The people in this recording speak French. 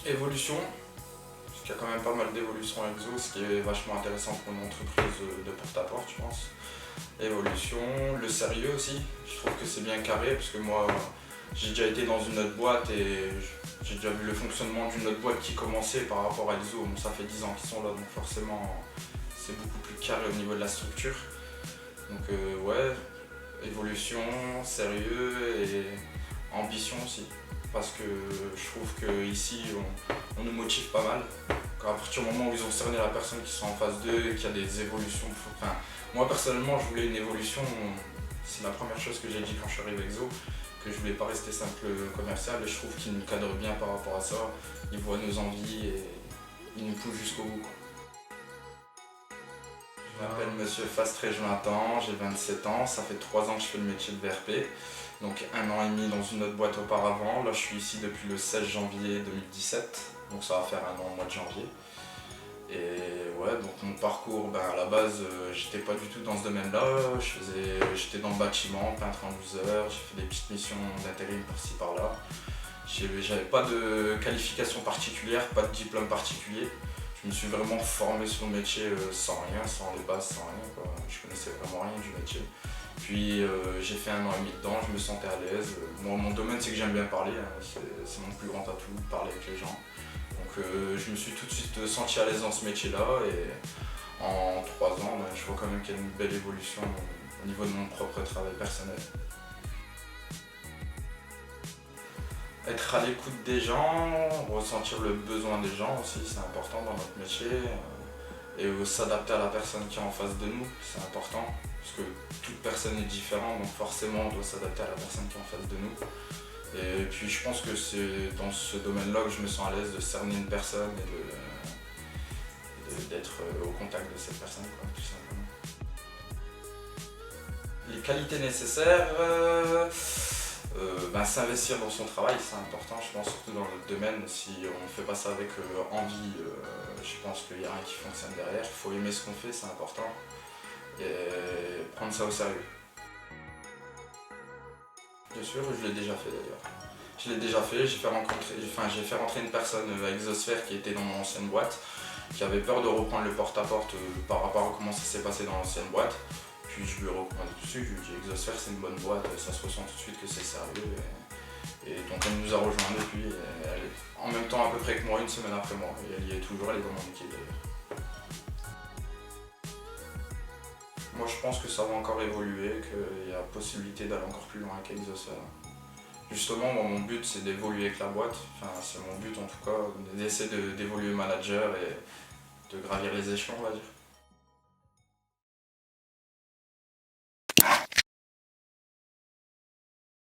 Évolution, parce qu'il y a quand même pas mal d'évolutions à Exo, ce qui est vachement intéressant pour une entreprise de porte-à-porte, je pense. Évolution, le sérieux aussi, je trouve que c'est bien carré, parce que moi, j'ai déjà été dans une autre boîte et j'ai déjà vu le fonctionnement d'une autre boîte qui commençait par rapport à Exo. Bon, ça fait 10 ans qu'ils sont là, donc forcément, c'est beaucoup plus carré au niveau de la structure. Donc ouais, évolution, sérieux et ambition aussi. Parce que je trouve qu'ici, on nous motive pas mal. À partir du moment où ils ont cerné la personne qui sont en phase 2 et qu'il y a des évolutions. Enfin, moi personnellement, je voulais une évolution. C'est la première chose que j'ai dit quand je suis arrivé à Exo, que je voulais pas rester simple commercial et je trouve qu'ils nous cadrent bien par rapport à ça. Ils voient nos envies et ils nous poussent jusqu'au bout, quoi. Je m'appelle Monsieur Fastre Jonathan, j'ai 27 ans, ça fait 3 ans que je fais le métier de VRP, donc 1 an et demi dans une autre boîte auparavant. Là je suis ici depuis le 16 janvier 2017, donc ça va faire 1 an au mois de janvier. Et ouais, donc mon parcours, à la base, j'étais pas du tout dans ce domaine-là. J'étais dans le bâtiment, peintre en useur, j'ai fait des petites missions d'intérim par-ci par-là. J'avais pas de qualification particulière, pas de diplôme particulier. Je me suis vraiment formé sur le métier sans rien, sans les bases, sans rien, quoi. Je connaissais vraiment rien du métier. Puis j'ai fait 1 an et demi dedans, je me sentais à l'aise. Moi, mon domaine, c'est que j'aime bien parler, hein. C'est mon plus grand atout, parler avec les gens. Donc je me suis tout de suite senti à l'aise dans ce métier-là et en 3 ans, je vois quand même qu'il y a une belle évolution au niveau de mon propre travail personnel. Être à l'écoute des gens, ressentir le besoin des gens aussi, c'est important dans notre métier. Et s'adapter à la personne qui est en face de nous, c'est important. Parce que toute personne est différente, donc forcément on doit s'adapter à la personne qui est en face de nous. Et puis je pense que c'est dans ce domaine-là que je me sens à l'aise de cerner une personne et d'être au contact de cette personne, quoi, tout simplement. Les qualités nécessaires, s'investir dans son travail, c'est important, je pense, surtout dans notre domaine. Si on ne fait pas ça avec envie, je pense qu'il n'y a rien qui fonctionne derrière. Il faut aimer ce qu'on fait, c'est important. Et prendre ça au sérieux. Bien sûr, je l'ai déjà fait d'ailleurs. Je l'ai déjà fait, j'ai fait rentrer une personne à Exosphère qui était dans mon ancienne boîte, qui avait peur de reprendre le porte-à-porte par rapport à comment ça s'est passé dans l'ancienne boîte. Puis je lui ai recommandé tout de suite, je lui ai dit Exosphère c'est une bonne boîte, ça se ressent tout de suite que c'est sérieux. Et donc elle nous a rejoint depuis, elle est en même temps à peu près que moi, 1 semaine après moi. Et elle y est toujours, elle est dans mon équipe d'ailleurs. Moi je pense que ça va encore évoluer, qu'il y a possibilité d'aller encore plus loin qu'Exosphère. Justement, moi, mon but c'est d'évoluer avec la boîte, enfin c'est mon but en tout cas, d'essayer d'évoluer manager et de gravir les échelons, on va dire.